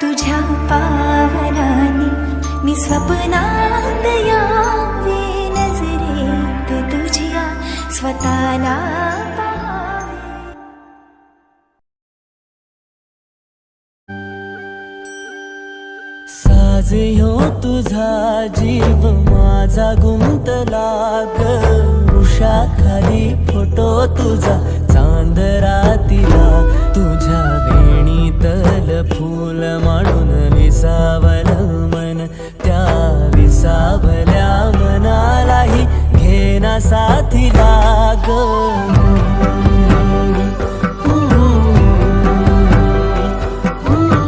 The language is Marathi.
तुझ्या पावलांनी मी स्वप्नात यावे, नजरेत तुझ्या स्वतःला पाहावे. साज ह्यो तुझा जीव माझा गुंतला ग, वृक्षाखाली फोटो तुझा चांद रातीला, तुझ्या वेणीतल फूल मांडून विसावलं मन, त्या विसावल्या मनालाही घेना साथीला ग.